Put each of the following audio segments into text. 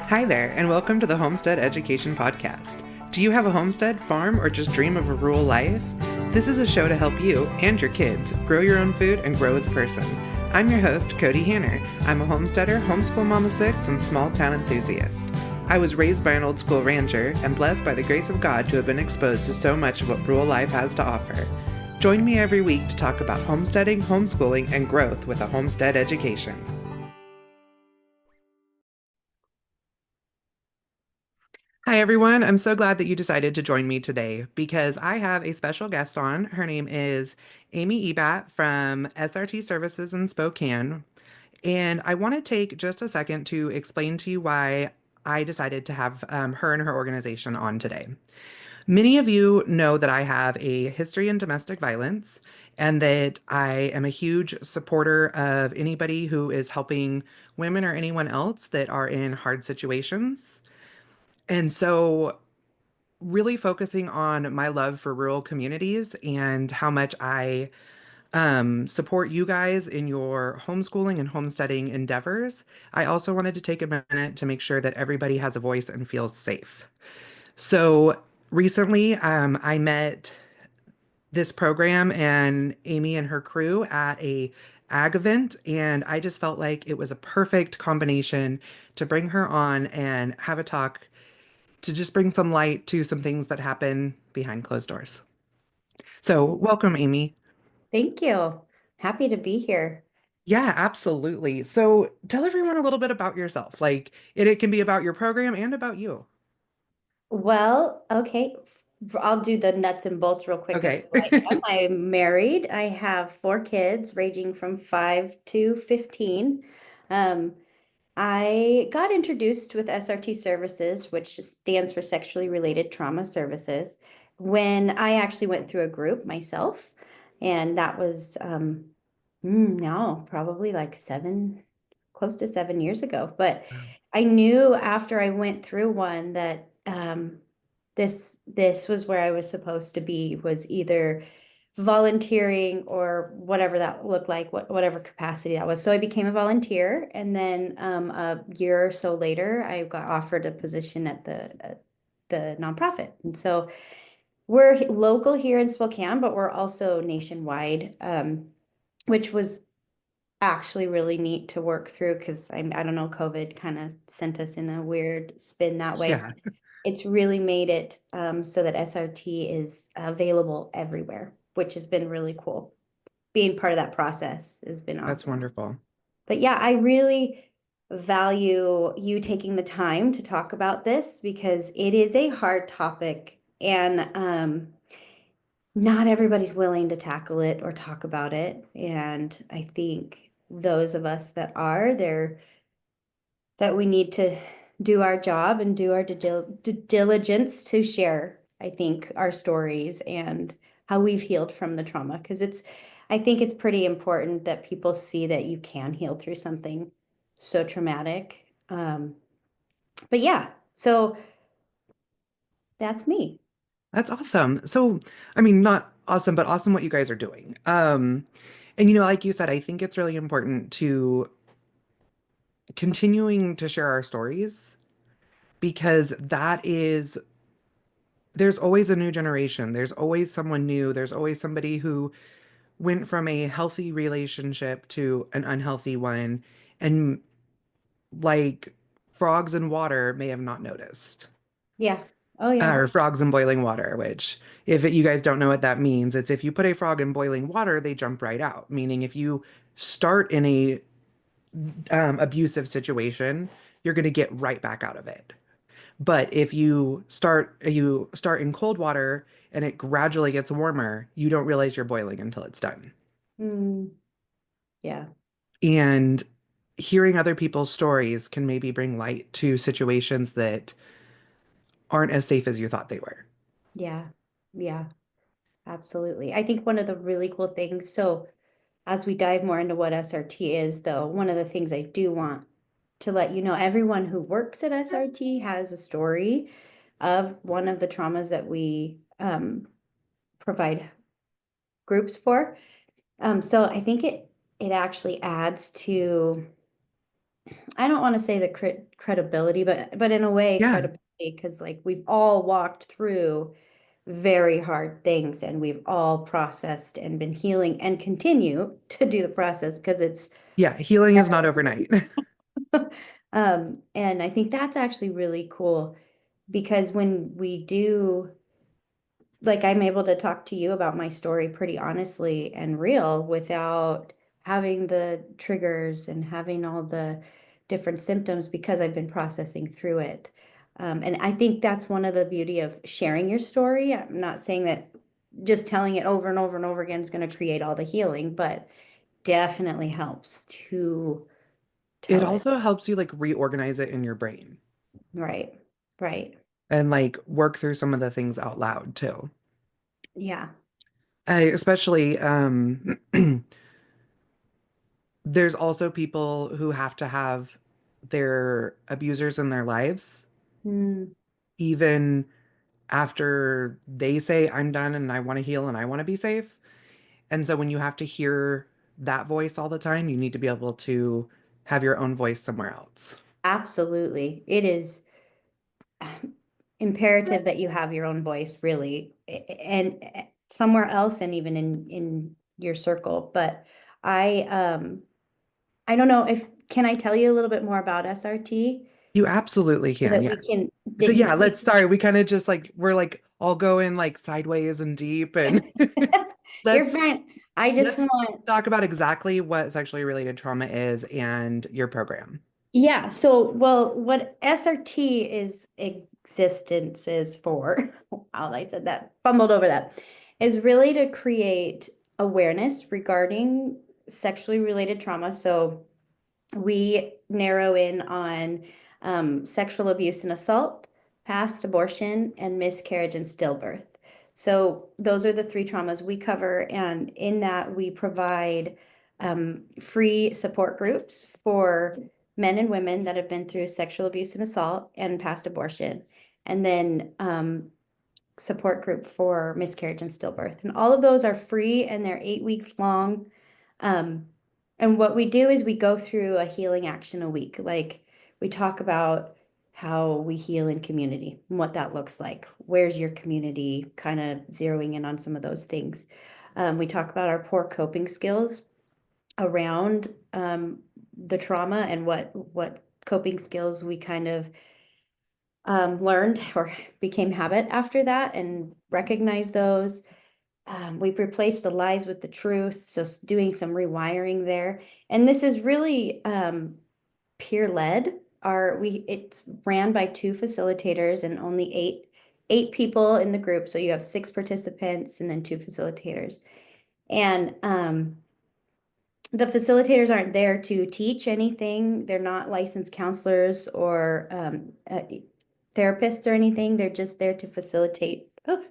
Hi there, and welcome to the Homestead Education Podcast. Do you have a homestead, farm, or just dream of a rural life? This is a show to help you and your kids grow your own food and grow as a person. I'm your host, Kody Hanner. I'm a homesteader, homeschool mom of six, and small town enthusiast. I was raised by an old school rancher and blessed by the grace of God to have been exposed to so much of what rural life has to offer. Join me every week to talk about homesteading, homeschooling, and growth with a homestead education. Hi, everyone. I'm so glad that you decided to join me today because I have a special guest on. Her name is Amy Ebat from SRT Services in Spokane. And I want to take just a second to explain to you why I decided to have her and her organization on today. Many of you know that I have a history in domestic violence and that I am a huge supporter of anybody who is helping women or anyone else that are in hard situations. And so really focusing on my love for rural communities and how much I support you guys in your homeschooling and homesteading endeavors. I also wanted to take a minute to make sure that everybody has a voice and feels safe. So recently, I met this program and Amy and her crew at a ag event, and I just felt like it was a perfect combination to bring her on and have a talk to just bring some light to some things that happen behind closed doors. So, welcome, Amy. Thank you. Happy to be here. Yeah, absolutely. So, tell everyone a little bit about yourself. It can be about your program and about you. Well, okay. I'll do the nuts and bolts real quick of Okay. who I am. I'm married. I have four kids ranging from 5 to 15. Um, I got introduced with SRT Services, which just stands for Sexually Related Trauma Services, when I actually went through a group myself. And that was now probably like close to 7 years ago. But I knew after I went through one that this was where I was supposed to be, was either volunteering or whatever that looked like, whatever capacity that was. So I became a volunteer, and then a year or so later, I got offered a position at the nonprofit. And so we're local here in Spokane, but we're also nationwide, which was actually really neat to work through because I don't know, COVID kind of sent us in a weird spin that way. Yeah, It's really made it so that SRT is available everywhere, which has been really cool. Being part of that process has been that's awesome. wonderful. But yeah, I really value you taking the time to talk about this because it is a hard topic, and not everybody's willing to tackle it or talk about it. And I think those of us that are there, that we need to do our job and do our diligence to share, I think, our stories and how we've healed from the trauma. Because I think it's pretty important that people see that you can heal through something so traumatic. But yeah, so that's me. That's awesome. So, I mean, not awesome, but awesome what you guys are doing. And like you said, I think it's really important to continuing to share our stories because there's always a new generation. There's always someone new. There's always somebody who went from a healthy relationship to an unhealthy one, and like frogs in water may have not noticed. Yeah. Oh, yeah. Or frogs in boiling water, which, if you guys don't know what that means, it's if you put a frog in boiling water, they jump right out. Meaning, if you start in a abusive situation, you're going to get right back out of it. But if you start in cold water and it gradually gets warmer, you don't realize you're boiling until it's done. Mm, yeah. And hearing other people's stories can maybe bring light to situations that aren't as safe as you thought they were. Yeah. Yeah. Absolutely. I think one of the really cool things, so as we dive more into what SRT is, though, one of the things I do want to let you know, everyone who works at SRT has a story of one of the traumas that we provide groups for. So I think it actually adds to I don't want to say the credibility, but in a way Yeah. credibility, because like we've all walked through very hard things and we've all processed and been healing and continue to do the process because it's Yeah. Healing is not overnight. and I think that's actually really cool because when we do, like, I'm able to talk to you about my story pretty honestly and real without having the triggers and having all the different symptoms because I've been processing through it. And I think that's one of the beauty of sharing your story. I'm not saying that just telling it over and over and over again is going to create all the healing, but definitely helps to It tell it. also helps you like reorganize it in your brain Right. Right. and like work through some of the things out loud too. Yeah. Especially there's also people who have to have their abusers in their lives Mm, even after they say I'm done and I want to heal and I want to be safe. And so when you have to hear that voice all the time, you need to be able to have your own voice somewhere else. absolutely. It is imperative that you have your own voice, really, and somewhere else, and even in your circle. But I I don't know if can I tell you a little bit more about SRT You absolutely so can, that yeah. we can So that you yeah, can. sorry, we kind of just like we're like all going like sideways and deep and You're let's fine. I just let's want. talk about exactly what sexually related trauma is and your program. Yeah, so well, what SRT is existence is for, wow, I said that, fumbled over that, is really to create awareness regarding sexually related trauma. So we narrow in on sexual abuse and assault, past abortion, and miscarriage and stillbirth. So those are the three traumas we cover, and in that we provide free support groups for men and women that have been through sexual abuse and assault and past abortion, and then support group for miscarriage and stillbirth. And all of those are free and they're 8 weeks long. Um, and what we do is we go through a healing action a week. Like we talk about how we heal in community and what that looks like. Where's your community? Kind of zeroing in on some of those things. We talk about our poor coping skills around the trauma and what coping skills we kind of learned or became habit after that and recognize those. We've replaced the lies with the truth, so doing some rewiring there. And this is really peer led. It's ran by two facilitators and only eight people in the group. So you have six participants and then two facilitators. And the facilitators aren't there to teach anything. They're not licensed counselors or therapists or anything. They're just there to facilitate. Oh,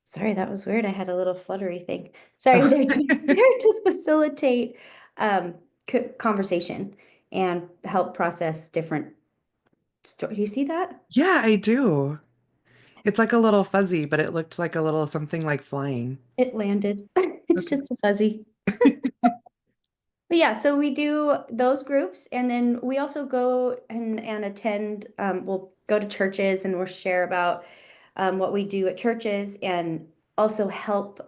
sorry, that was weird. I had a little fluttery thing. Sorry, they're just there to facilitate um, conversation and help process different stories. Do you see that? Yeah, I do. It's like a little fuzzy, but it looked like a little something like flying. It landed. It's Okay. just a fuzzy. But yeah, so we do those groups, and then we also go and attend. We'll go to churches and we'll share about what we do at churches, and also help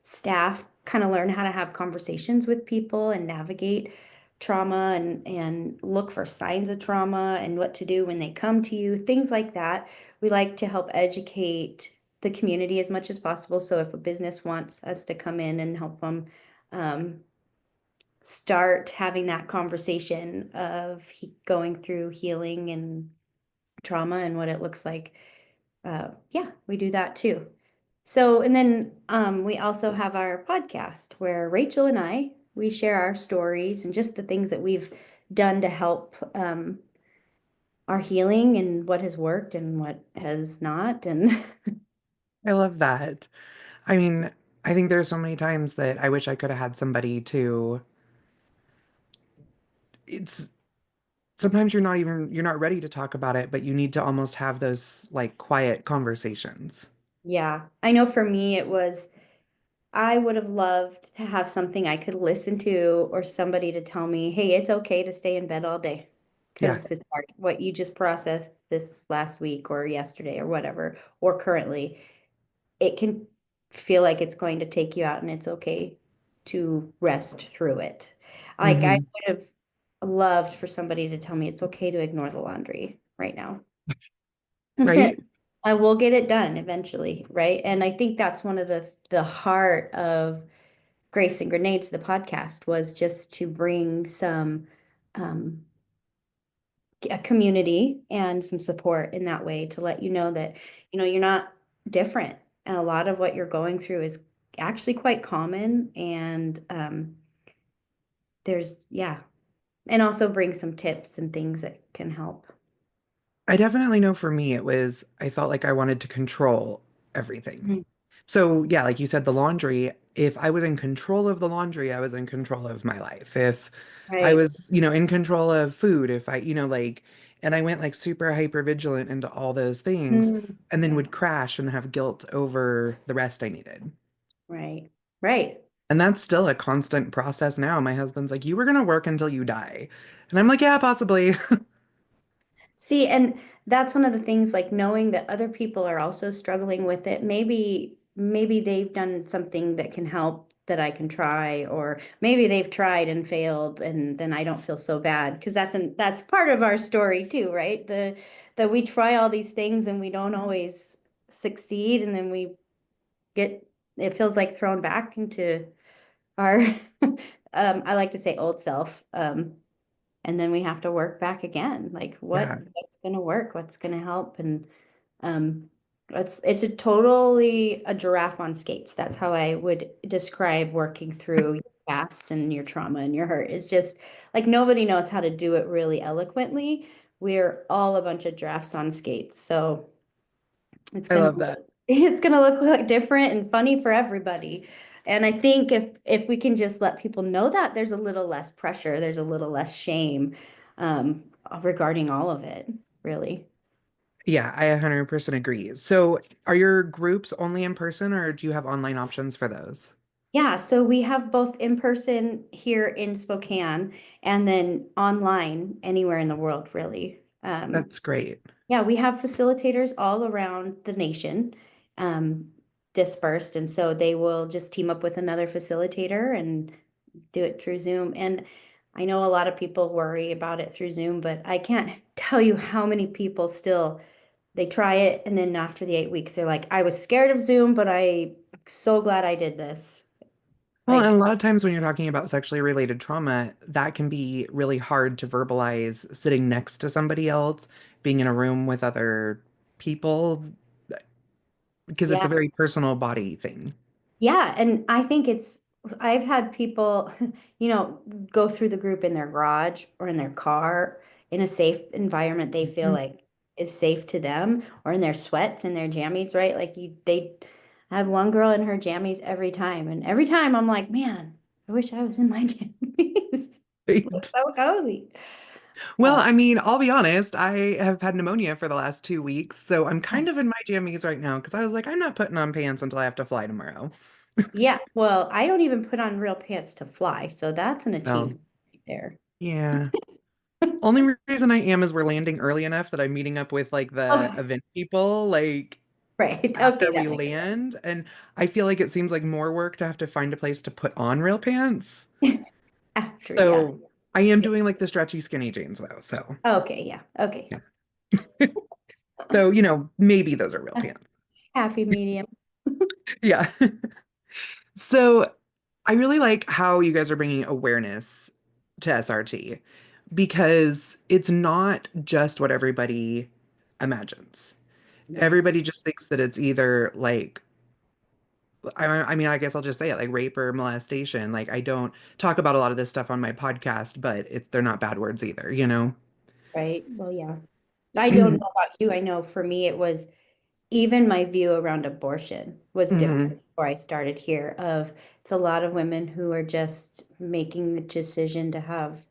staff kind of learn how to have conversations with people and navigate trauma and look for signs of trauma and what to do when they come to you, things like that. We like to help educate the community as much as possible. So if a business wants us to come in and help them. Um, Start having that conversation of going through healing and trauma and what it looks like. Yeah, we do that too. So, and then we also have our podcast where Rachel and I, we share our stories and just the things that we've done to help our healing and what has worked and what has not. And I love that. I mean, I think there's so many times that I wish I could have had somebody to it's sometimes you're not ready to talk about it, but you need to almost have those like quiet conversations. yeah, I know for me, it was. I would have loved to have something I could listen to or somebody to tell me, hey, it's okay to stay in bed all day Yeah. because it's hard. What you just processed this last week or yesterday or whatever, or currently, it can feel like it's going to take you out and it's okay to rest through it. Like I Hmm. would have loved for somebody to tell me it's okay to ignore the laundry right now. Right. I will get it done eventually, right? And I think that's one of the heart of Grace and Grenades, the podcast, was just to bring some um, a community and some support in that way to let you know that, you're not different. And a lot of what you're going through is actually quite common. And yeah, and also bring some tips and things that can help. I definitely know for me, I felt like I wanted to control everything. Mhm. So, yeah, like you said, the laundry, if I was in control of the laundry, I was in control of my life. If I Right. was, in control of food, if I, like, and I went like super hyper vigilant into all those things and then Yeah. would crash and have guilt over the rest I needed. Right. Right. And that's still a constant process now. My husband's like, you were going to work until you die. And I'm like, yeah, possibly. See, and that's one of the things, like knowing that other people are also struggling with it. Maybe they've done something that can help that I can try, or maybe they've tried and failed, and then I don't feel so bad because that's part of our story too, right? That we try all these things and we don't always succeed, and then we get it feels like thrown back into our I like to say old self. And then we have to work back again. Like Yeah, what's going to work? What's going to help? And um, it's a totally a giraffe on skates. That's how I would describe working through your past and your trauma and your hurt. It's just like nobody knows how to do it really eloquently. We're all a bunch of giraffes on skates. So it's I gonna love that. it's gonna look like different and funny for everybody. And I think if we can just let people know that, there's a little less pressure, there's a little less shame um, regarding all of it, really. Yeah, I 100% agree. So, are your groups only in person or do you have online options for those? Yeah, so we have both in person here in Spokane and then online anywhere in the world, really. That's great. Yeah, we have facilitators all around the nation, um, dispersed, and so they will just team up with another facilitator and do it through Zoom. And I know a lot of people worry about it through Zoom, but I can't tell you how many people still they try it and then after the 8 weeks they're like, I was scared of Zoom, but I so glad I did this. Well, and a Like, lot of times when you're talking about sexually related trauma, that can be really hard to verbalize sitting next to somebody else, being in a room with other people, because it's yeah. a very personal body thing. Yeah, and I think I've had people, go through the group in their garage or in their car in a safe environment they feel Mhm. like is safe to them, or in their sweats and their jammies, right? I had one girl in her jammies every time, and every time I'm like, man, I wish I was in my jammies. It's Right. so cozy. Well, Uh, I mean, I'll be honest, I have had pneumonia for the last 2 weeks, so I'm kind of in my jammies right now because I was like, I'm not putting on pants until I have to fly tomorrow. yeah, well, I don't even put on real pants to fly, so that's an So, achievement right there. yeah. Only reason I am is we're landing early enough that I'm meeting up with like the Oh, event people like right. Okay, after we that makes land, and I feel like it seems like more work to have to find a place to put on real pants. after, yeah. So I am Yeah. doing like the stretchy skinny jeans though. So Okay, yeah. Okay. yeah. So, maybe those are real pants. Happy medium. Yeah. So I really like how you guys are bringing awareness to SRT because it's not just what everybody imagines. Right. Everybody just thinks that it's either like, I mean, I guess I'll just say it like rape or molestation. Like, I don't talk about a lot of this stuff on my podcast, but they're not bad words either, you know? Right. Well, yeah. I don't know about you. I know for me, it was even my view around abortion was different Hmm. before I started here. It's a lot of women who are just making the decision to have,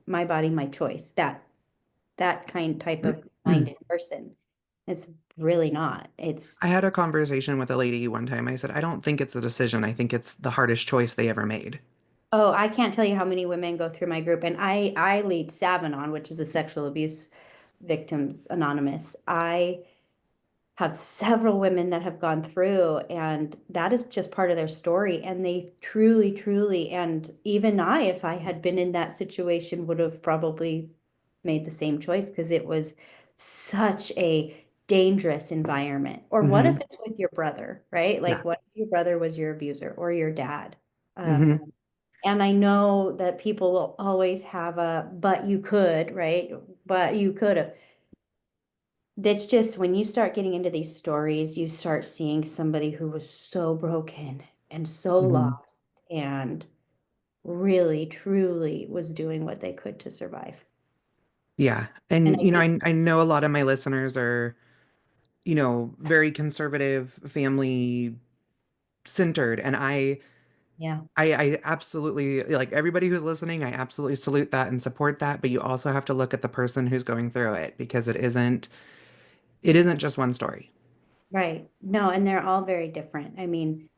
my body, my choice, that kind type of minded person. It's really not. It's I had a conversation with a lady one time. I said, I don't think it's a decision. I think it's the hardest choice they ever made. Oh, I can't tell you how many women go through my group, and I lead Savanon, which is a sexual abuse victims anonymous. I have several women that have gone through, and that is just part of their story. And they truly, truly, and even I, if I had been in that situation, would have probably made the same choice because it was such a dangerous environment. Or what if Hmm. it's with your brother, right? Yeah. Like, what if your brother was your abuser or your dad? Um, Hmm. and I know that people will always have a, but you could, right? But you could have. That's just when you start getting into these stories, you start seeing somebody who was so broken and so Hmm. lost and really, truly was doing what they could to survive. Yeah. And And, I think, I know a lot of my listeners are, very conservative, family centered. And yeah, I absolutely, like everybody who's listening, I absolutely salute that and support that. But you also have to look at the person who's going through it because it isn't just one story. right. No, and they're all very different. I mean,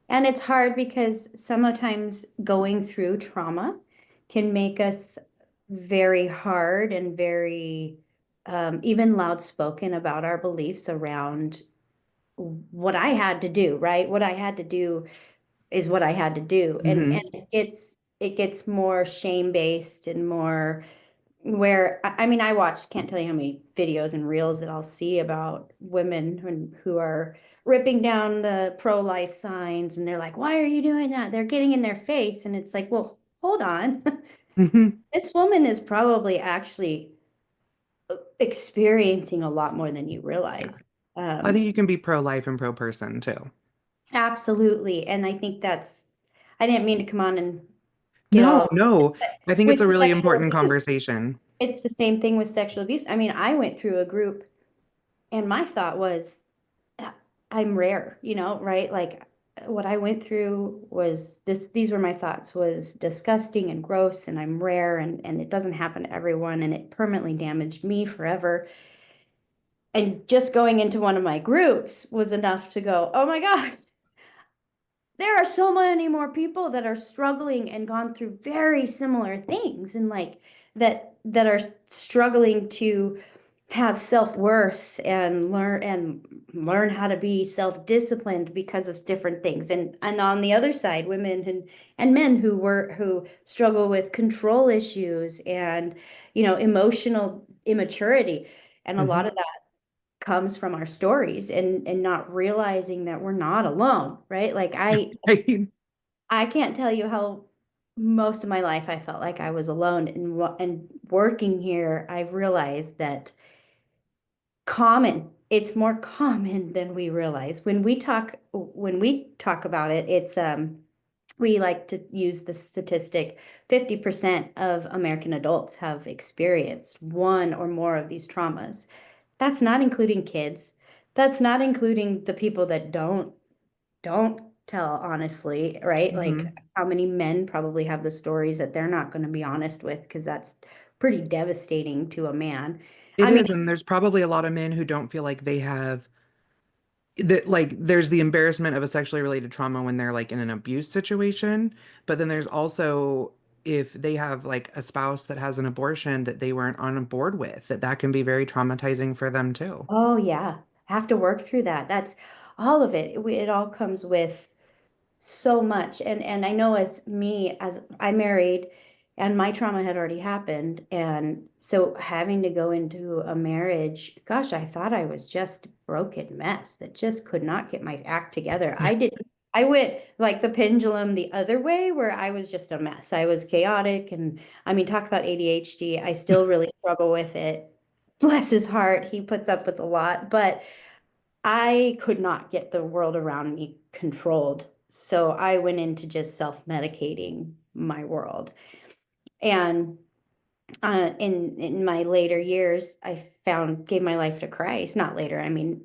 and it's hard because sometimes going through trauma can make us very hard and very even loud spoken about our beliefs around what I had to do, right? What I had to do is what I had to do. And Hmm. it gets more shame based and more where I mean I watched can't tell you how many videos and reels that I'll see about women who are ripping down the pro-life signs and they're like, why are you doing that? They're getting in their face. And it's like, well, hold on. Hmm. This woman is probably actually experiencing a lot more than you Yeah. realize. I Um, think you can be pro-life and pro-person too. Absolutely. And I think I didn't mean to come on and get all No, over it, no. but I think it's with a the really sexual important abuse, conversation. it's the same thing with sexual abuse. I mean, I went through a group and my thought was, "Ah, I'm rare, right? Like what I went through was these were my thoughts was disgusting and gross and I'm rare and it doesn't happen to everyone and it permanently damaged me forever. And just going into one of my groups was enough to go, oh my God, there are so many more people that are struggling and gone through very similar things and like that are struggling to have self-worth and learn how to be self-disciplined because of different things and on the other side women and men who struggle with control issues and emotional immaturity and a lot Hmm. of that comes from our stories and not realizing that we're not alone, right? Like Right. I can't tell you how most of my life I felt like I was alone and working here I've realized that it's more common than we realize. When we talk about it, it's we like to use the statistic 50% of American adults have experienced one or more of these traumas. That's not including kids. That's not including the people that don't tell honestly, right? Like Hmm. how many men probably have the stories that they're not going to be honest with because that's pretty devastating to a man. It I mean, is, and there's probably a lot of men who don't feel like they have that, like there's the embarrassment of a sexually related trauma when they're like in an abuse situation, but then there's also if they have like a spouse that has an abortion that they weren't on board with, that can be very traumatizing for them too. oh yeah, have to work through that. That's all of it. It all comes with so much. And I know as I married and my trauma had already happened. And so having to go into a marriage, gosh, I thought I was just a broken mess that just could not get my act together. Yeah. I went like the pendulum the other way where I was just a mess. I was chaotic. And I mean, talk about ADHD. I still really struggle with it. Bless his heart. He puts up with a lot, but I could not get the world around me controlled. So I went into just self-medicating my world. And in my later years, I gave my life to Christ. Not later, I mean,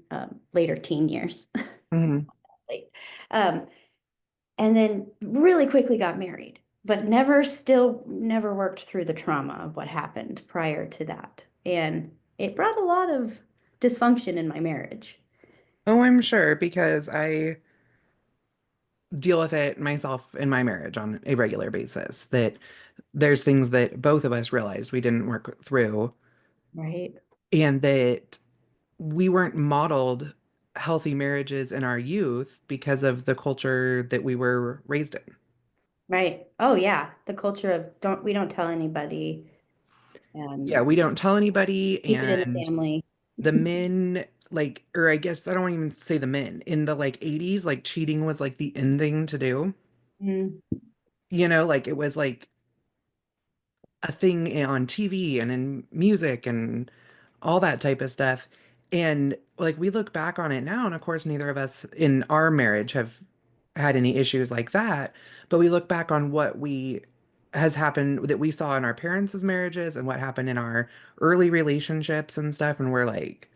later teen years. Hmm. Late. Um, and then really quickly got married, but never worked through the trauma of what happened prior to that. And it brought a lot of dysfunction in my marriage. Oh, I'm sure because I deal with it myself in my marriage on a regular basis. That there's things that both of us realized we didn't work through, Right. and that we weren't modeled healthy marriages in our youth because of the culture that we were raised in. Right. Oh yeah. The culture of don't tell anybody Yeah, and we don't tell anybody, keep it in the and family. the men, like, or I guess I don't even say the men, in the like 80s, like cheating was like the in thing to do. Mm, Like it was like a thing on TV and in music and all that type of stuff. And like we look back on it now, and of course, neither of us in our marriage have had any issues like that. But we look back on what we has happened that we saw in our parents' marriages and what happened in our early relationships and stuff. And we're like,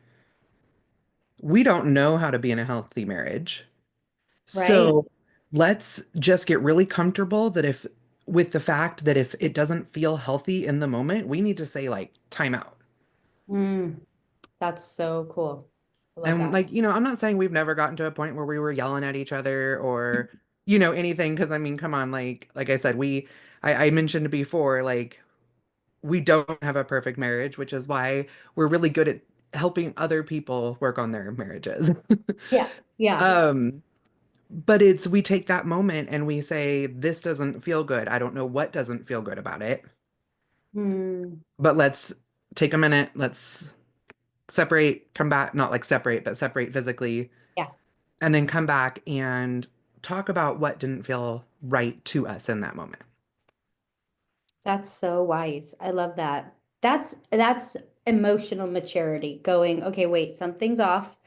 we don't know how to be in a healthy marriage. right. So let's just get really comfortable that if with the fact that if it doesn't feel healthy in the moment, we need to say like time out. Mm, that's so cool. I love And that. like, I'm not saying we've never gotten to a point where we were yelling at each other or, anything. Cause I mean, come on, like I said, I mentioned before, like we don't have a perfect marriage, which is why we're really good at helping other people work on their marriages. Yeah. Yeah. Um, but we take that moment and we say, this doesn't feel good. I don't know what doesn't feel good about it, Mm, but let's take a minute. Let's separate, come back, not like separate, but separate physically, yeah. and then come back and talk about what didn't feel right to us in that moment. That's so wise. I love that. That's emotional maturity going, okay, wait, something's off.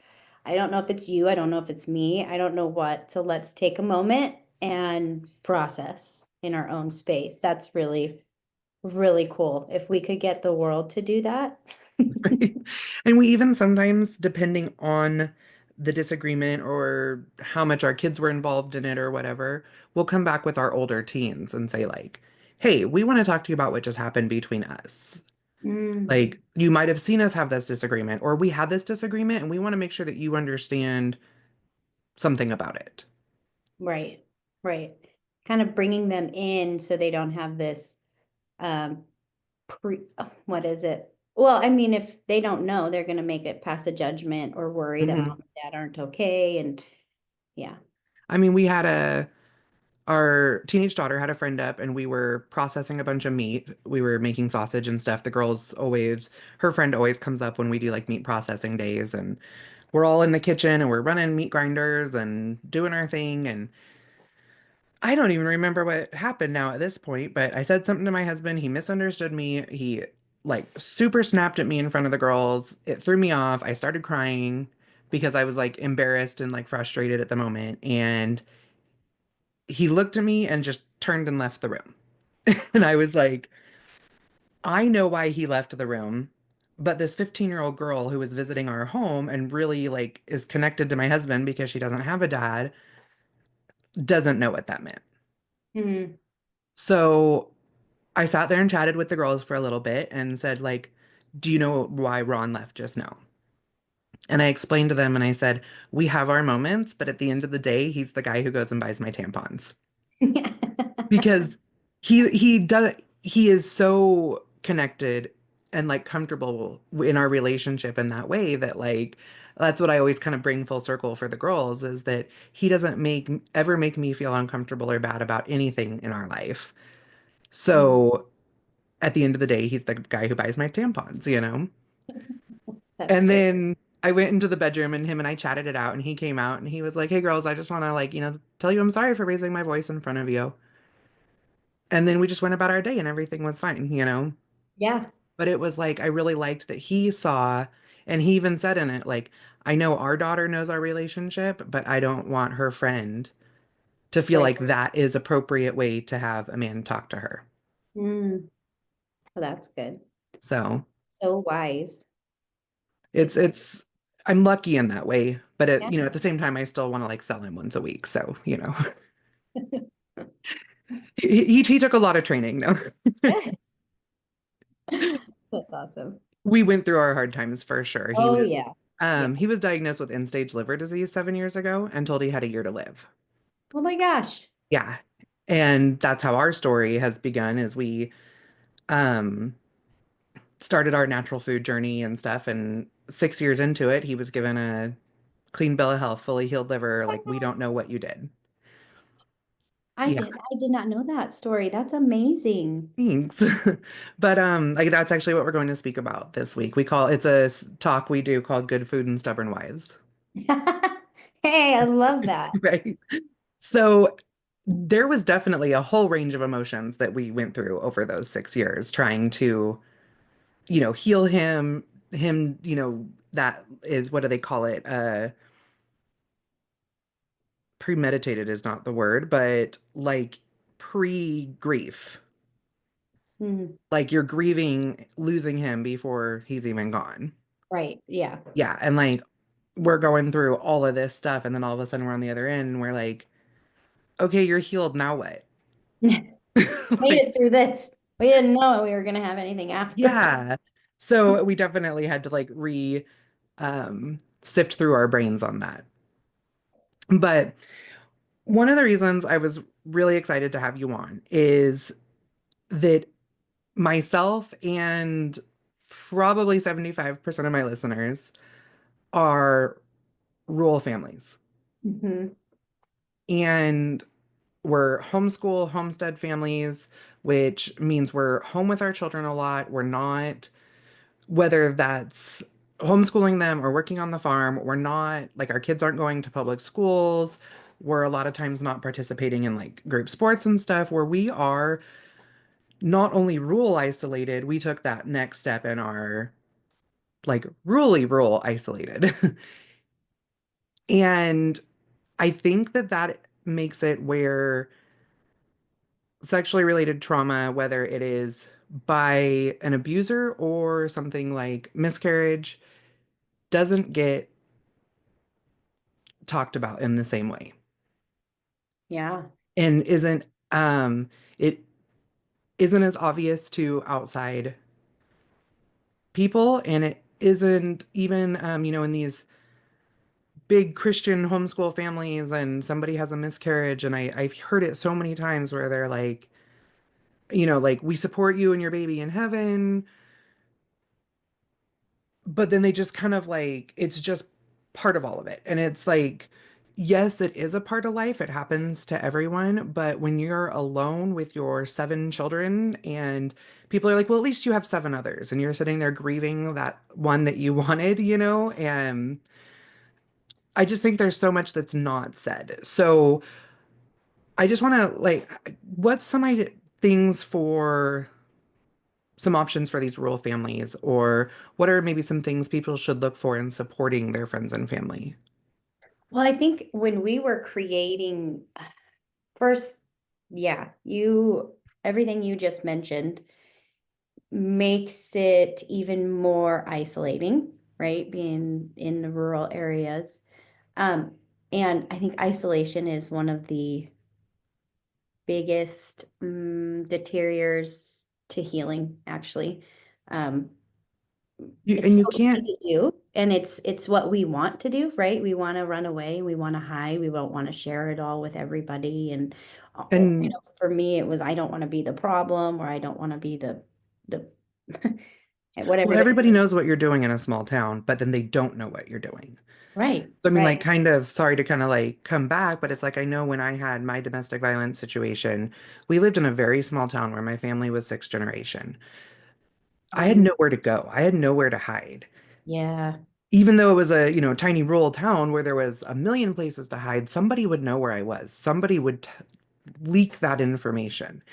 I don't know if it's you. I don't know if it's me. I don't know what. So let's take a moment and process in our own space. That's really, really cool. If we could get the world to do that. Right? And we even sometimes, depending on the disagreement or how much our kids were involved in it or whatever, we'll come back with our older teens and say, like, hey, we want to talk to you about what just happened between us. Mm, Like, you might have seen us have this disagreement, or we had this disagreement, and we want to make sure that you understand something about it. right, right. Kind of bringing them in so they don't have this um, what is it? Well, I mean, if they don't know, they're going to make it pass a judgment or worry that mom Mhm. and dad aren't okay. And yeah. I mean, our teenage daughter had a friend up, and we were processing a bunch of meat. We were making sausage and stuff. Her friend always comes up when we do like meat processing days, and we're all in the kitchen and we're running meat grinders and doing our thing. And I don't even remember what happened now at this point, but I said something to my husband. He misunderstood me. He like super snapped at me in front of the girls. It threw me off. I started crying because I was like embarrassed and like frustrated at the moment. And he looked at me and just turned and left the room. And I was like, I know why he left the room. But this 15-year-old girl who was visiting our home and really like is connected to my husband because she doesn't have a dad doesn't know what that meant. Mm. So I sat there and chatted with the girls for a little bit and said, like, do you know why Ron left just now? And I explained to them and I said, we have our moments, but at the end of the day, he's the guy who goes and buys my tampons. Because he is so connected and like comfortable in our relationship in that way that like that's what I always kind of bring full circle for the girls is that he doesn't ever make me feel uncomfortable or bad about anything in our life. Mm. So at the end of the day, he's the guy who buys my tampons. That's And great. then I went into the bedroom and him and I chatted it out and he came out and he was like, "Hey girls, I just want to like, tell you I'm sorry for raising my voice in front of you." And then we just went about our day and everything was fine. Yeah. But it was like I really liked that he saw and he even said in it like, "I know our daughter knows our relationship, but I don't want her friend to feel Right. like that is appropriate way to have a man talk to her." Mm. Well, that's good. So, So wise. it's I'm lucky in that way, but Yeah. at the same time I still want to like sell him once a week. So. He took a lot of training though. That's awesome. We went through our hard times for sure. He Oh was yeah. Yeah. He was diagnosed with end-stage liver disease 7 years ago and told he had a year to live. Oh my gosh. Yeah. And that's how our story has begun is we um started our natural food journey and stuff, and 6 years into it, he was given a clean bill of health, fully healed liver, like we don't know what you did. Yeah, I did not know that story. That's amazing. thanks. But like that's actually what we're going to speak about this week. It's a talk we do called Good Food and Stubborn Wives. Hey, I love that. Right. So there was definitely a whole range of emotions that we went through over those 6 years trying to, heal him, that is, what do they call it? Premeditated is not the word, but like pre-grief. Mhm. Like you're grieving losing him before he's even gone. Right. Yeah. Yeah, and like we're going through all of this stuff and then all of a sudden we're on the other end and we're like, okay, you're healed, now what? Made Like, it through this. We didn't know we were going to have anything after. yeah. So we definitely had to like sift through our brains on that. But one of the reasons I was really excited to have you on is that myself and probably 75% of my listeners are rural families. Hmm. And we're homeschool, homestead families, which means we're home with our children a lot. We're not, whether that's homeschooling them or working on the farm, we're not like our kids aren't going to public schools. We're a lot of times not participating in like group sports and stuff where we are not only rural isolated, we took that next step in our like rural isolated. And I think that that makes it where sexually related trauma, whether it is by an abuser or something like miscarriage, doesn't get talked about in the same way Yeah. and it isn't as obvious to outside people, and it isn't even in these big Christian homeschool families and somebody has a miscarriage, and I've heard it so many times where they're like, like, we support you and your baby in heaven, but then they just kind of like, it's just part of all of it. And it's like, yes, it is a part of life. It happens to everyone. But when you're alone with your 7 children and people are like, well, at least you have 7 others, and you're sitting there grieving that one that you wanted. And I just think there's so much that's not said. So I just want to like, what's things for some options for these rural families, or what are maybe some things people should look for in supporting their friends and family? Well, I think when we were creating first, yeah, everything you just mentioned makes it even more isolating, right? Being in the rural areas. Um, and I think isolation is one of the biggest deteriorators to healing, actually. Um, it's And you so easy can't, to do, and it's what we want to do, right? We want to run away, we want to hide, we don't want to share it all with everybody. And and for me, it was I don't want to be the problem, or I don't want to be the what well, everybody. everybody knows what you're doing in a small town, but then they don't know what you're doing. Right, So, I mean, like, right. kind of sorry to kind of like come back, but it's like I know when I had my domestic violence situation, we lived in a very small town where my family was sixth generation. I had Mm, nowhere to go. I had nowhere to hide. yeah. Even though it was a, tiny rural town where there was a million places to hide, somebody would know where I was. Somebody would leak that information.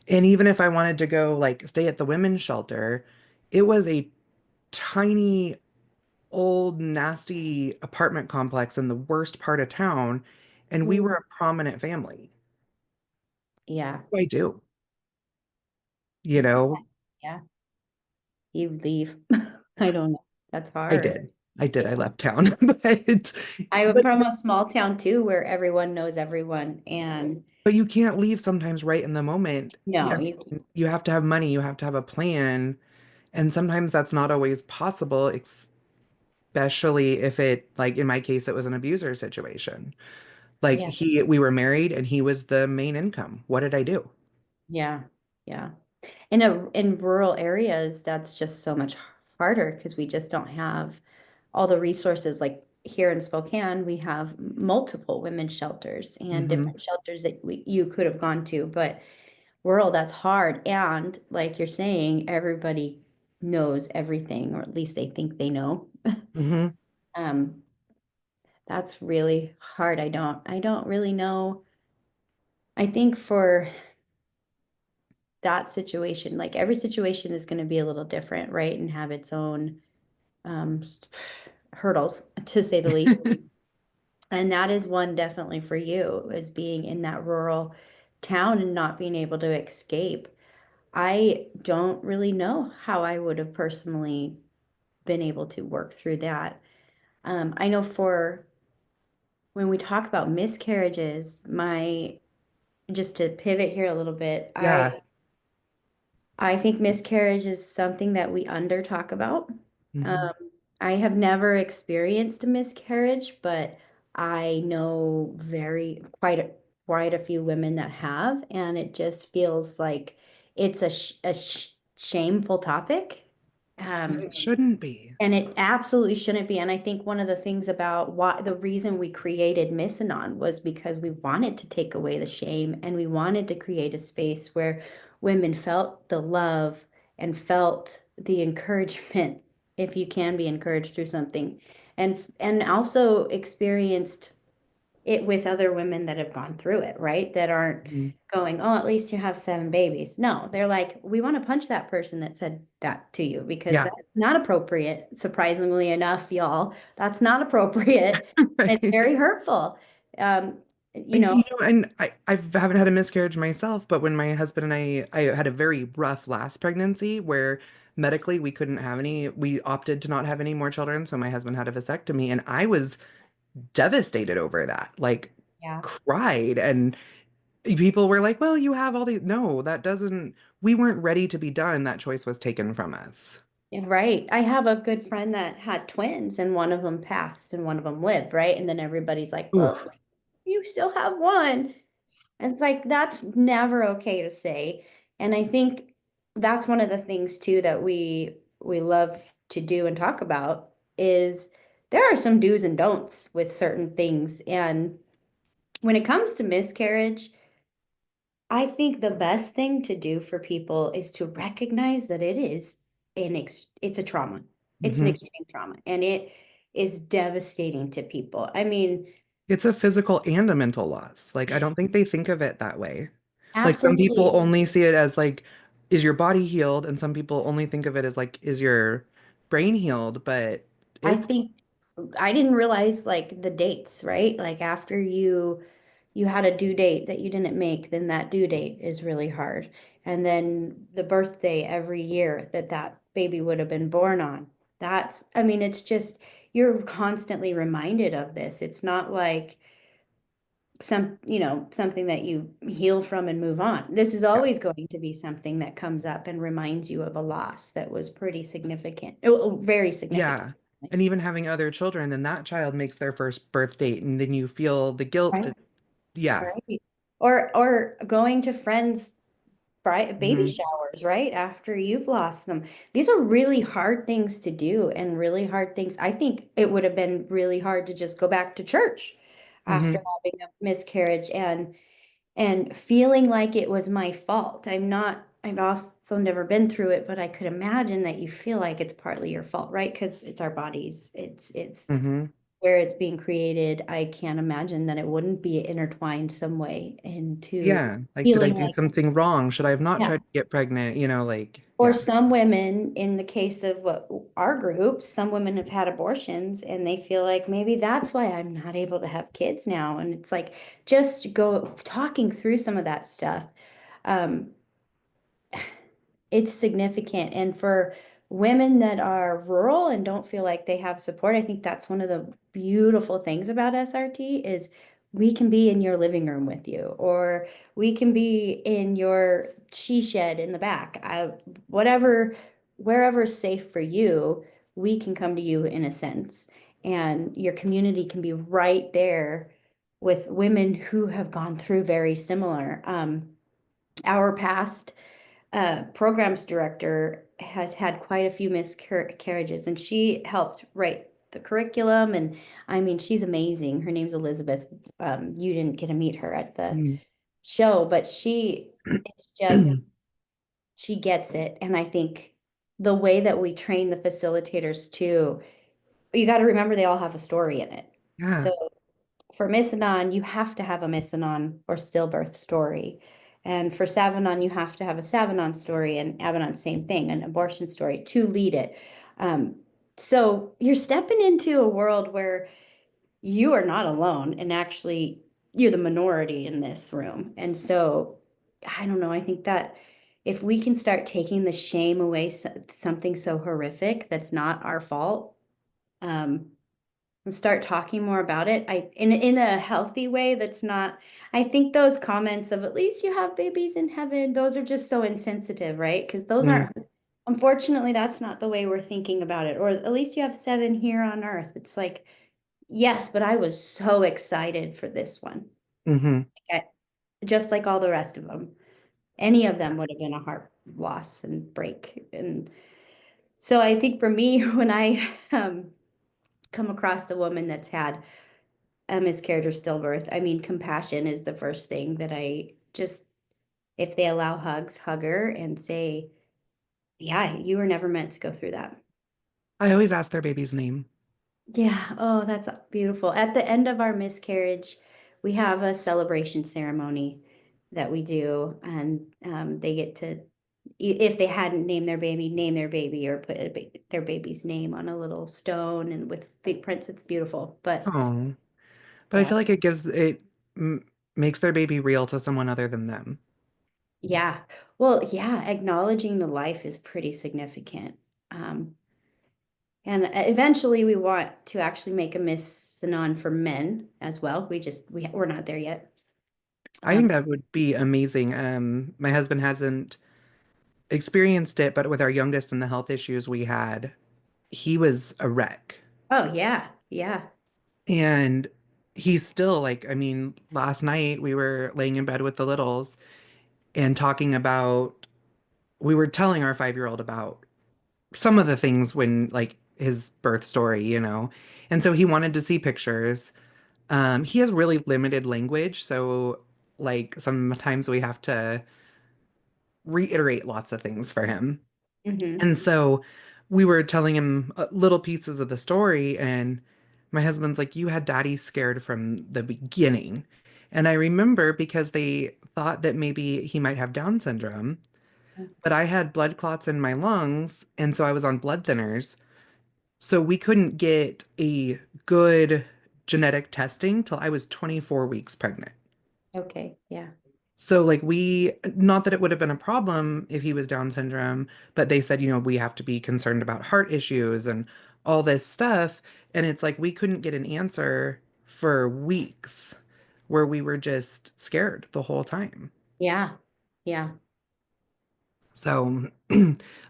And even if I wanted to go like stay at the women's shelter, it was a tiny, old, nasty apartment complex in the worst part of town. And we were Mm, a prominent family. yeah. What do I do? You know, Yeah. You leave. I don't know. That's I hard. did. I did. Yeah. I left town. I'm But from a small town too, where everyone knows everyone. And but you can't leave sometimes right in the moment. no, Yeah, you, you have to have money, you have to have a plan, and sometimes that's not always possible. especially if it, like in my case, it was an abuser situation. Like Yeah. we were married and he was the main income. What did I do? Yeah. Yeah. In rural areas, that's just so much harder because we just don't have all the resources. Like here in Spokane, we have multiple women's shelters and Hmm. different shelters that you could have gone to, but rural, that's hard. And like you're saying, everybody knows everything, or at least they think they know. Hmm. Um, that's really hard. I don't really know. I think for that situation, like every situation is going to be a little different, right? And have its own um, hurdles, to say the least. And that is one definitely for you, is being in that rural town and not being able to escape. I don't really know how I would have personally been able to work through that. I know for when we talk about miscarriages, my just to pivot here a little bit, Yeah. I think miscarriage is something that we under talk about. Hmm. Um, I have never experienced a miscarriage, but I know quite a few women that have, and it just feels like it's a shameful topic. And Um, it shouldn't be. and it absolutely shouldn't be. And I think one of the things about why the reason we created Misanon was because we wanted to take away the shame and we wanted to create a space where women felt the love and felt the encouragement, if you can be encouraged through something, and also experienced it with other women that have gone through it, right? That aren't Mhm. going, oh, at least you have 7 babies. No, they're like, we want to punch that person that said that to you because Yeah. that's not appropriate. Surprisingly enough, y'all, that's not appropriate. And it's Right. very hurtful. Um, you know, And I haven't had a miscarriage myself, but when my husband and I had a very rough last pregnancy where medically we couldn't have any, we opted to not have any more children. So my husband had a vasectomy and I was devastated over that, like yeah. cried. And people were like, well, you have all these. No, that doesn't, we weren't ready to be done. That choice was taken from us. Yeah, right. I have a good friend that had twins and one of them passed and one of them lived, right? And then everybody's like, Ooh. well, you still have one. And it's like that's never okay to say. And I think that's one of the things too that we love to do and talk about is there are some do's and don'ts with certain things. And when it comes to miscarriage, I think the best thing to do for people is to recognize that it's a trauma. It's an Hmm. extreme trauma and it is devastating to people. I mean, It's a physical and a mental loss. Like, I don't think they think of it that way. Like, some people absolutely. only see it as like, is your body healed? And some people only think of it as like, is your brain healed? But I it's, think I didn't realize like the dates, right? Like after you had a due date that you didn't make, then that due date is really hard. And then the birthday every year that that baby would have been born on. I mean, it's just you're constantly reminded of this. It's not like something that you heal from and move on. This is yeah. always going to be something that comes up and reminds you of a loss that was pretty significant, oh, very significant. Yeah. And even having other children, then that child makes their first birth date, and then you feel the guilt Right. that, yeah. Right. Or going to friends' baby Hmm. showers, right? After you've lost them. These are really hard things to do and really hard things. I think it would have been really hard to just go back to church after Hmm. having a miscarriage and feeling like it was my fault. I've also never been through it, but I could imagine that you feel like it's partly your fault, right? Because it's our bodies. It's Hmm. where it's being created. I can't imagine that it wouldn't be intertwined some way into Yeah. Like, did I feeling do like, something wrong? Should I have not yeah. tried to get pregnant? Like, Or yeah. some women, in the case of what our group, some women have had abortions and they feel like maybe that's why I'm not able to have kids now. And it's like just go talking through some of that stuff. Um, it's significant. And for women that are rural and don't feel like they have support, I think that's one of the beautiful things about SRT is we can be in your living room with you, or we can be in your she shed in the back. Whatever, wherever's safe for you, we can come to you in a sense, and your community can be right there with women who have gone through very similar. Our past programs director has had quite a few miscarriages, and she helped write the curriculum. And I mean, she's amazing. Her name's Elizabeth. You didn't get to meet her at the Mm. show, but it's just, she gets it. And I think the way that we train the facilitators too, you got to remember they all have a story in it. Yeah. So for Misanon, you have to have a Misanon or stillbirth story. And for Savanon, you have to have a Savanon story, and Abaddon, same thing, an abortion story to lead it. Um, so you're stepping into a world where you are not alone, and actually you're the minority in this room. And so I don't know, I think that if we can start taking the shame away, something so horrific that's not our fault, um, and start talking more about it, in a healthy way that's not, I think those comments of at least you have babies in heaven, those are just so insensitive, right? Because those Mm. aren't, unfortunately, that's not the way we're thinking about it. Or at least you have seven here on earth. It's like, yes, but I was so excited for this one. Hmm. I- just like all the rest of them. Any of them would have been a heart loss and break. And so I think for me, when I come across a woman that's had a miscarriage or stillbirth, I mean, compassion is the first thing that I just, if they allow hugs, hug her and say, yeah, you were never meant to go through that. I always ask their baby's name. Yeah. Oh, that's beautiful. At the end of our miscarriage, we have a celebration ceremony that we do, and they get to, if they hadn't named their baby, name their baby or put their baby's name on a little stone and with big prints. It's beautiful. But Oh, but I yeah, feel like it makes their baby real to someone other than them. yeah. Well, yeah, acknowledging the life is pretty significant. Um, and eventually we want to actually make a Miss Sanan for men as well. We're not there yet. I Um, think that would be amazing. My husband hasn't experienced it, but with our youngest and the health issues we had, he was a wreck. oh yeah, yeah. And he's still like, I mean, last night we were laying in bed with the littles and talking about, we were telling our 5-year-old about some of the things when, like, his birth story, you know. And so he wanted to see pictures. He has really limited language, so like sometimes we have to reiterate lots of things for him. Hmm. And so we were telling him little pieces of the story, and my husband's like, "You had daddy scared from the beginning." And I remember because they thought that maybe he might have Down syndrome, but I had blood clots in my lungs, and so I was on blood thinners. So we couldn't get a good genetic testing till I was 24 weeks pregnant. Okay, yeah, So like not that it would have been a problem if he was Down syndrome, but they said, we have to be concerned about heart issues and all this stuff. And it's like we couldn't get an answer for weeks where we were just scared the whole time. yeah, yeah. So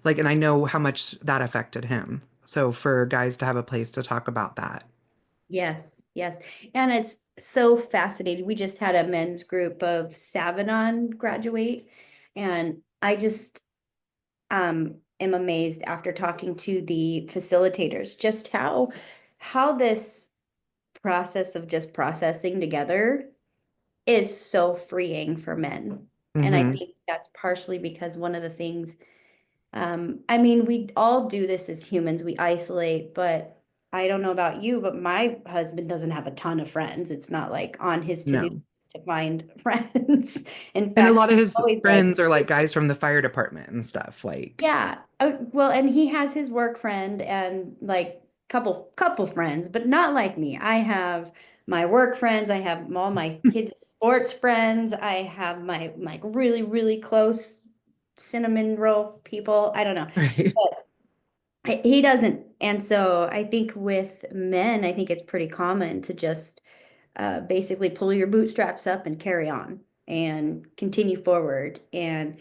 like, and I know how much that affected him. So for guys to have a place to talk about that. Yes, yes. And it's so fascinating. We just had a men's group of Savanon graduate, and I just am amazed after talking to the facilitators just how this process of just processing together is so freeing for men. And I Hmm. think that's partially because one of the things, I mean, we all do this as humans, we isolate, but I don't know about you, but my husband doesn't have a ton of friends. It's not like on his to-do No. list to find friends. In And a fact, lot of he's his always like, friends are like guys from the fire department and stuff. Like, yeah. Well, and he has his work friend and like couple friends, but not like me. I have my work friends, I have all my kids' sports friends, I have my like really, really close cinnamon roll people. I don't know. right. He doesn't. And so I think with men, I think it's pretty common to just basically pull your bootstraps up and carry on and continue forward. And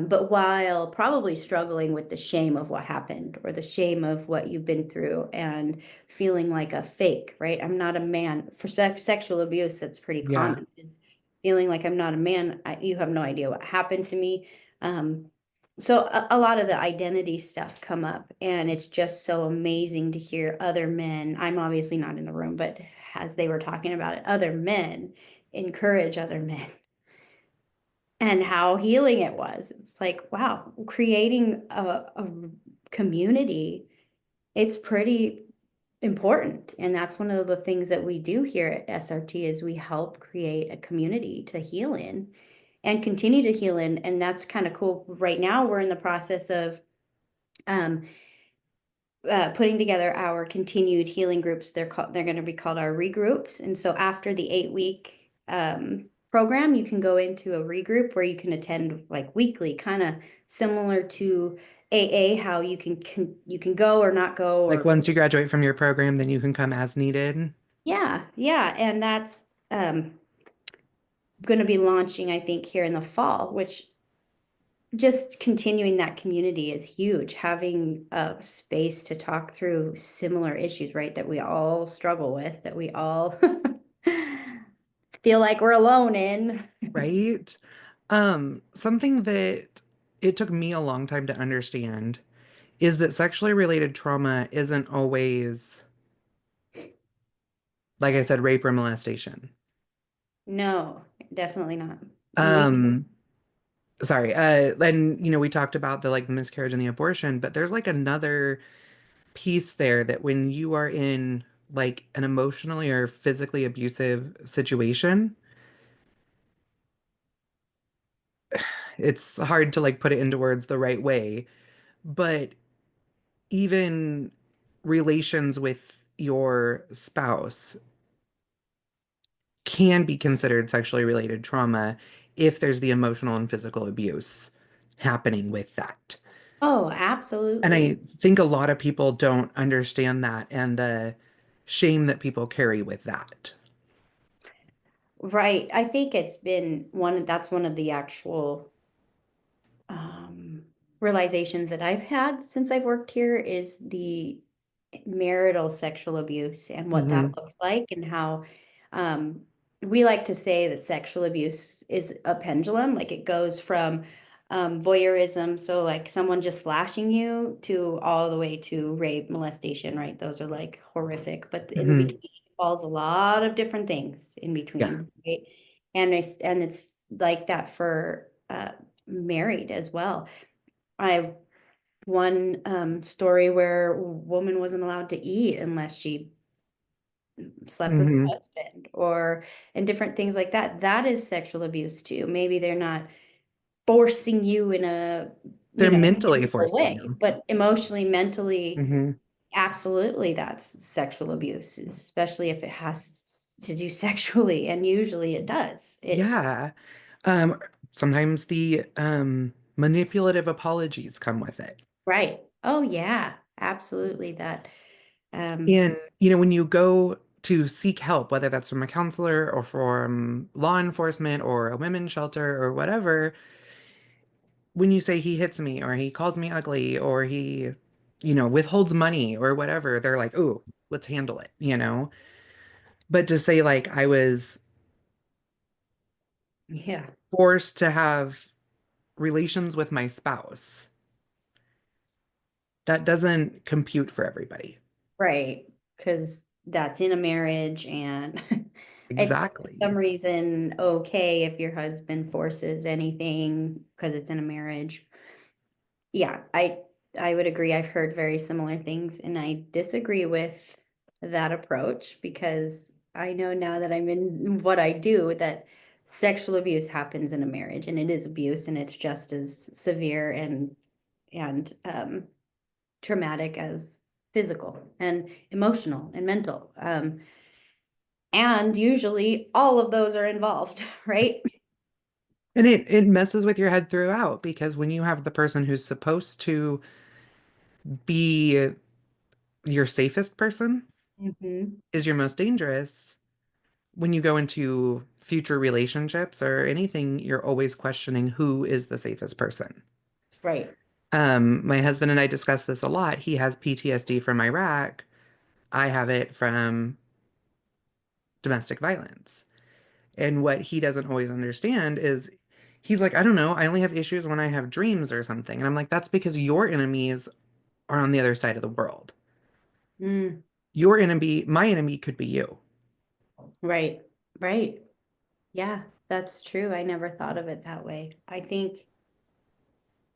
but while probably struggling with the shame of what happened or the shame of what you've been through and feeling like a fake, right? I'm not a man. For sexual abuse, that's pretty Yeah. common, is feeling like I'm not a man. You have no idea what happened to me. Um, so a lot of the identity stuff come up, and it's just so amazing to hear other men. I'm obviously not in the room, but as they were talking about it, other men encourage other men and how healing it was. It's like, wow, creating a community, it's pretty important. And that's one of the things that we do here at SRT is we help create a community to heal in and continue to heal in. And that's kind of cool. Right now, we're in the process of um, putting together our continued healing groups. They're going to be called our regroups. And so after the 8 week program, you can go into a regroup where you can attend like weekly, kind of similar to AA, how you can go or not go Like or once you graduate from your program, then you can come as needed. yeah, yeah. And that's going to be launching, I think, here in the fall, which just continuing that community is huge. Having a space to talk through similar issues, right? That we all struggle with, that we all feel like we're alone in. Right? Something that it took me a long time to understand is that sexually related trauma isn't always, like I said, rape or molestation. No, definitely not. And we, Um, Sorry, and we talked about the like miscarriage and the abortion, but there's like another piece there that when you are in like an emotionally or physically abusive situation, it's hard to like put it into words the right way, but even relations with your spouse can be considered sexually related trauma if there's the emotional and physical abuse happening with that. oh, And absolutely. I think a lot of people don't understand that and the shame that people carry with that. Right. I think it's been that's one of the actual um, realizations that I've had since I've worked here is the marital sexual abuse and what that Hmm. looks like and how um, we like to say that sexual abuse is a pendulum, like it goes from voyeurism, so like someone just flashing you to all the way to rape, molestation, right? Those are like horrific, but in Hmm. between falls a lot of different things in Yeah. between, right? And it's like that for married as well. I one story where a woman wasn't allowed to eat unless she slept with her Hmm. husband or and different things like that. That is sexual abuse too. Maybe they're not forcing you in a They're mentally physical forcing way, you. but emotionally, mentally, Hmm. absolutely that's sexual abuse, especially if it has to do sexually, and usually it does. It Yeah. Um, Sometimes the manipulative apologies come with it. right. Oh yeah, absolutely that. Um, And, when you go to seek help, whether that's from a counselor or from law enforcement or a women's shelter or whatever, when you say he hits me or he calls me ugly or he, withholds money or whatever, they're like, "Ooh, let's handle it." But to say like I was yeah. forced to have relations with my spouse, that doesn't compute for everybody. Right, because that's in a marriage and it's for some Exactly. reason okay if your husband forces anything because it's in a marriage. Yeah, I would agree. I've heard very similar things and I disagree with that approach because I know now that I'm in what I do that sexual abuse happens in a marriage and it is abuse and it's just as severe and traumatic as physical and emotional and mental. And usually all of those are involved, right? And it messes with your head throughout because when you have the person who's supposed to be your safest person Hmm. is your most dangerous, when you go into future relationships or anything, you're always questioning who is the safest person. Right. My husband and I discuss this a lot. He has PTSD from Iraq. I have it from domestic violence. And what he doesn't always understand is he's like, I don't know, I only have issues when I have dreams or something. And I'm like, that's because your enemies are on the other side of the world. Mm, Your enemy, my enemy could be you. right. Right. Yeah, that's true. I never thought of it that way. I think,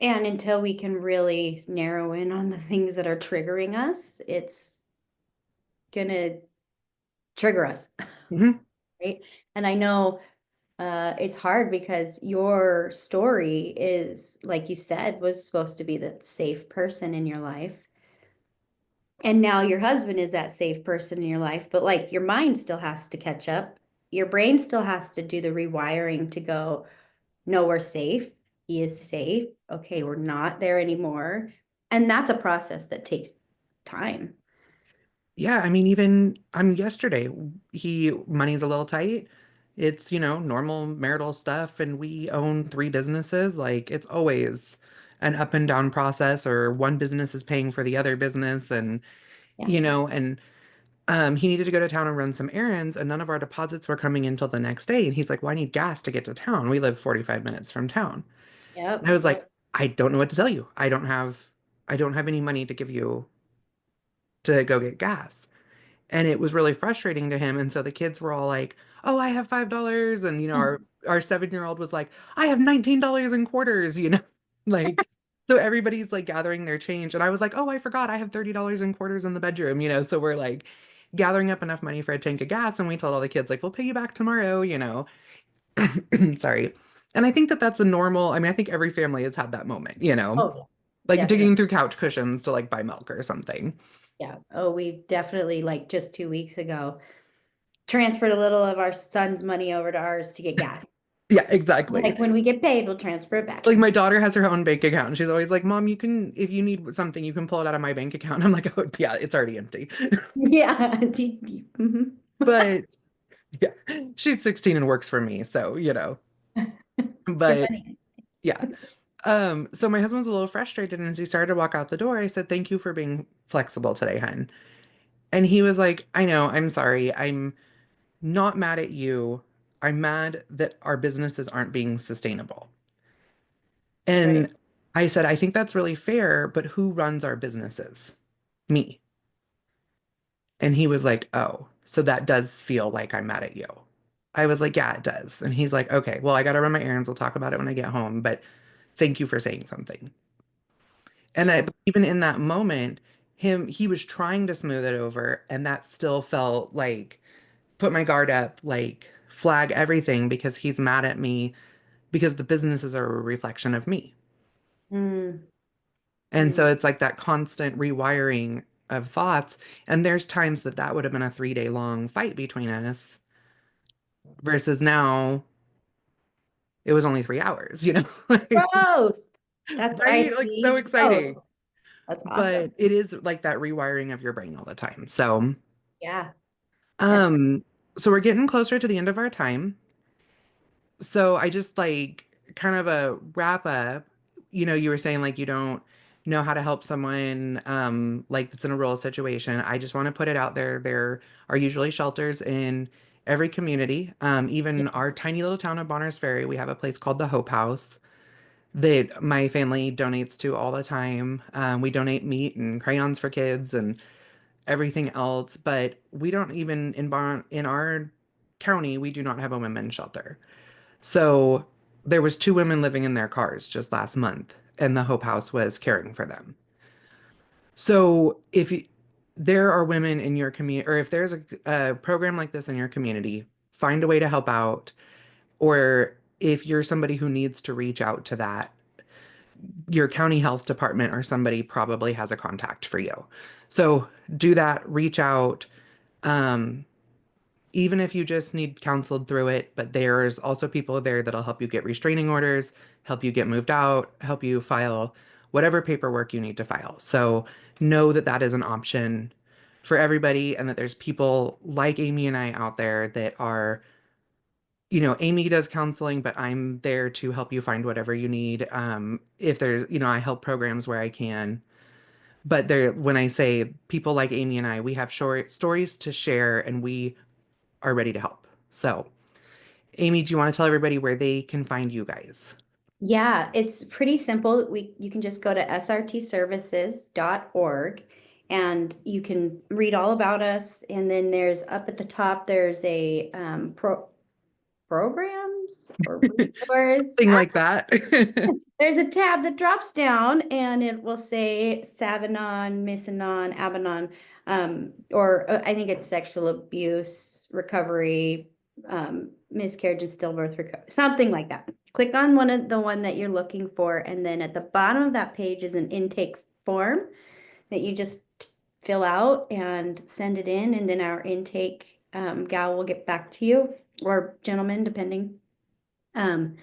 and until we can really narrow in on the things that are triggering us, it's gonna trigger us, Mhm. right? And I know it's hard because your story is, like you said, was supposed to be the safe person in your life. And now your husband is that safe person in your life, but like your mind still has to catch up. Your brain still has to do the rewiring to go, no, we're safe. He is safe. Okay, we're not there anymore. And that's a process that takes time. Yeah, I mean, even yesterday, money's a little tight. It's, normal marital stuff, and we own three businesses. Like, it's always an up and down process, or one business is paying for the other business, and, Yeah. and he needed to go to town and run some errands, and none of our deposits were coming until the next day. And he's like, well, I need gas to get to town. We live 45 minutes from town. And I Yep. was like, Yep. I don't know what to tell you. I don't have any money to give you to go get gas. And it was really frustrating to him. And so the kids were all like, "Oh, I have $5." And our 7-year-old was like, "I have $19 in quarters," Like, so everybody's like gathering their change. And I was like, "Oh, I forgot I have $30 in quarters in the bedroom." So we're like gathering up enough money for a tank of gas. And we told all the kids, like, we'll pay you back tomorrow. Sorry. And I think that that's a normal, I mean, I think every family has had that moment, Oh, yeah. like Definitely. digging through couch cushions to like buy milk or something. Yeah. Oh, we definitely, like just 2 weeks ago, transferred a little of our son's money over to ours to get gas. Yeah, exactly. Like when we get paid, we'll transfer it back. Like my daughter has her own bank account and she's always like, "Mom, you can if you need something, you can pull it out of my bank account." I'm like, "Oh, yeah, it's already empty." Yeah. Mhm. But yeah, she's 16 and works for me, so. It's your But money. yeah. So my husband was a little frustrated and as he started to walk out the door, I said, "Thank you for being flexible today, hun." And he was like, "I know, I'm sorry. I'm not mad at you. I'm mad that our businesses aren't being sustainable." Right. And I said, "I think that's really fair, but who runs our businesses?" Me. And he was like, "Oh, so that does feel like I'm mad at you." I was like, "Yeah, it does." And he's like, "Okay, well, I got to run my errands. We'll talk about it when I get home, but thank you for saying something." And Yeah. even in that moment, he was trying to smooth it over, and that still felt like put my guard up, like flag everything because he's mad at me because the businesses are a reflection of me. Mm, And so mm. it's like that constant rewiring of thoughts. And there's times that that would have been a 3-day long fight between us versus now it was only 3 hours, like, Gross. That's I right? Like so see. exciting. Oh, that's awesome. But it is like that rewiring of your brain all the time. So, Yeah, definitely. um, so we're getting closer to the end of our time. So I just like kind of a wrap up. You were saying like you don't know how to help someone like that's in a rural situation. I just want to put it out there. There are usually shelters in every community. Even our tiny little town of Bonners Ferry, we have a place called the Hope House that my family donates to all the time. We donate meat and crayons for kids and everything else, but we don't even in our county, we do not have a women's shelter. So there was two women living in their cars just last month, and the Hope House was caring for them. So there are women in your community, or if there's a program like this in your community, find a way to help out. Or if you're somebody who needs to reach out to that, your county health department or somebody probably has a contact for you. So do that, reach out. Um, Even if you just need counseled through it, but there's also people there that'll help you get restraining orders, help you get moved out, help you file whatever paperwork you need to file. So know that that is an option for everybody, and that there's people like Amy and I out there that are, Amy does counseling, but I'm there to help you find whatever you need. If there's, I help programs where I can. But there, when I say people like Amy and I, we have short stories to share and we are ready to help. So, Amy, do you want to tell everybody where they can find you guys? Yeah, it's pretty simple. You can just go to srtservices.org and you can read all about us. And then there's up at the top, there's a programs or resource. Thing like that. There's a tab that drops down and it will say Savanon, Misanon, Abanon, or I think it's sexual abuse recovery, miscarriage and stillbirth recovery, something like that. Click on the one that you're looking for, and then at the bottom of that page is an intake form that you just fill out and send it in, and then our intake gal will get back to you, or gentleman, depending. Um,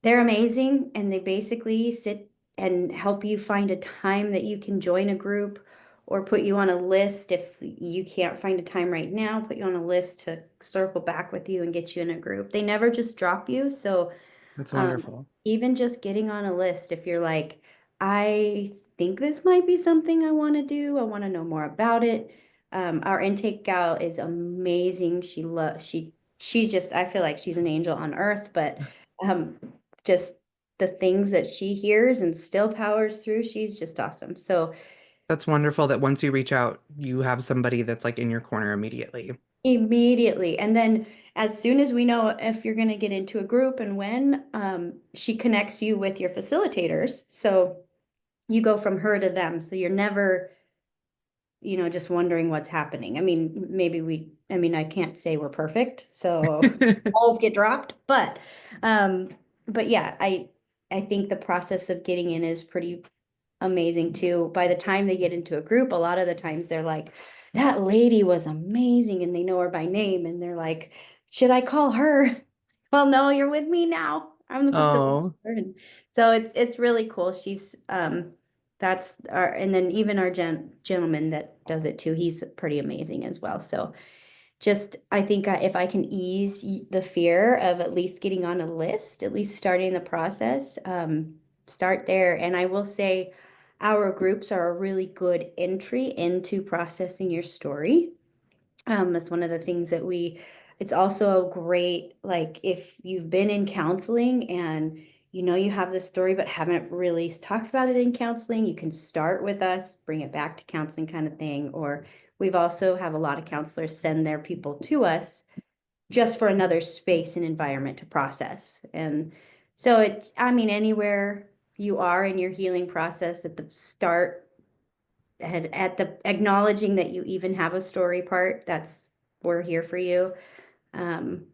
they're amazing, and they basically sit and help you find a time that you can join a group or put you on a list if you can't find a time right now, put you on a list to circle back with you and get you in a group. They never just drop you. So That's um, wonderful. even just getting on a list, if you're like, I think this might be something I want to do, I want to know more about it. Our intake gal is amazing. She's just, I feel like she's an angel on earth, but um, just the things that she hears and still powers through, she's just awesome. So That's wonderful that once you reach out, you have somebody that's like in your corner immediately. immediately. And then as soon as we know if you're going to get into a group and when, she connects you with your facilitators. So you go from her to them. So you're never, just wondering what's happening. I mean, I can't say we're perfect. So balls get dropped, but yeah, I think the process of getting in is pretty amazing too. By the time they get into a group, a lot of the times they're like, that lady was amazing, and they know her by name, and they're like, should I call her? Well, no, you're with me now. I'm the facilitator. Oh, And so it's really cool. She's that's our, and then even our gentleman that does it too, he's pretty amazing as well. So just, I think if I can ease the fear of at least getting on a list, at least starting the process, start there. And I will say our groups are a really good entry into processing your story. That's one of the things that it's also a great, like, if you've been in counseling and you have this story but haven't really talked about it in counseling, you can start with us, bring it back to counseling kind of thing. Or we've also have a lot of counselors send their people to us just for another space and environment to process. And so I mean, anywhere you are in your healing process at the start, at the acknowledging that you even have a story part, we're here for you. Um,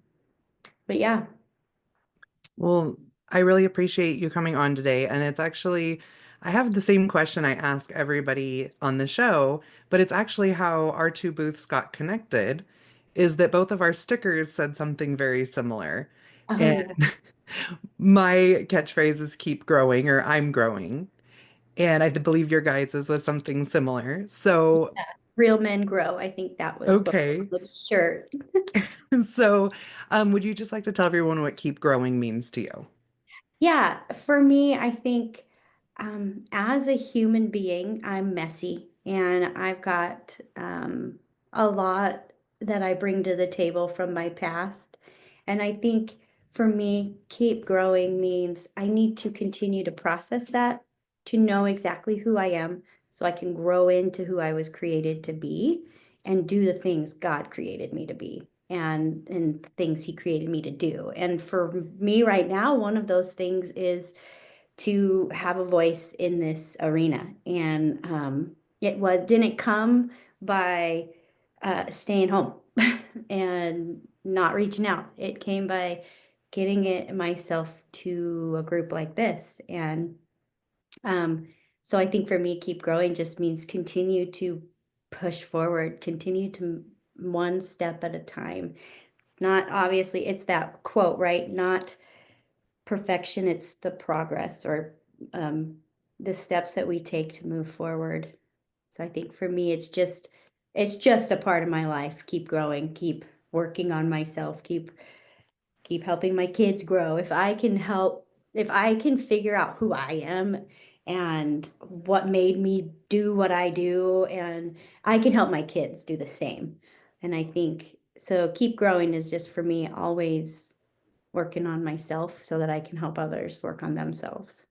but yeah. well, I really appreciate you coming on today. And it's actually, I have the same question I ask everybody on the show, but it's actually how our two booths got connected, is that both of our stickers said something very similar. And Oh, my catchphrase is keep growing or I'm growing. And I believe your guys's was something similar. So, yeah. Real men grow. I think that was what okay. the shirt. So, would you just like to tell everyone what keep growing means to you? Yeah, for me, I think as a human being, I'm messy and I've got a lot that I bring to the table from my past. And I think for me, keep growing means I need to continue to process that to know exactly who I am so I can grow into who I was created to be and do the things God created me to be, and things he created me to do. And for me right now, one of those things is to have a voice in this arena. And didn't come by staying home and not reaching out. It came by getting it myself to a group like this. And um, so I think for me, keep growing just means continue to push forward, continue to one step at a time. It's not, obviously, it's that quote, right? Not perfection, it's the progress, or um, the steps that we take to move forward. So I think for me, it's just it's just a part of my life. Keep growing, keep working on myself, keep helping my kids grow. If I can figure out who I am and what made me do what I do, and I can help my kids do the same. And I think so keep growing is just for me always working on myself so that I can help others work on themselves.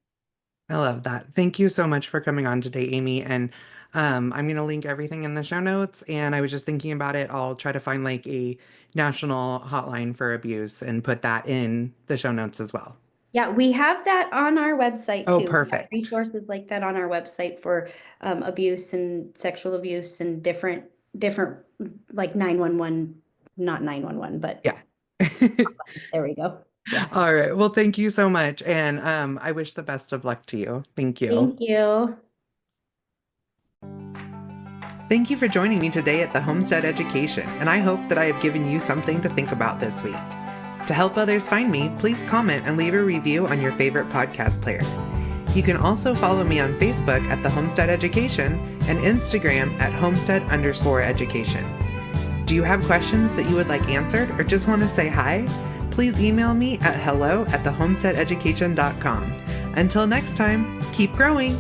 I love that. Thank you so much for coming on today, Amy. And I'm going to link everything in the show notes. And I was just thinking about it. I'll try to find like a national hotline for abuse and put that in the show notes as well. Yeah, we have that on our website Oh, too. We have perfect. resources like that on our website for abuse and sexual abuse and different like 911, not 911, but Yeah. there we go. Yeah. All right. Well, thank you so much. And I wish the best of luck to you. Thank you. Thank you. Thank you for joining me today at the Homestead Education, and I hope that I have given you something to think about this week. To help others find me, please comment and leave a review on your favorite podcast player. You can also follow me on Facebook at the Homestead Education and Instagram at Homestead_education. Do you have questions that you would like answered or just want to say hi? Please email me at hello@thehomesteadeducation.com. Until next time, keep growing!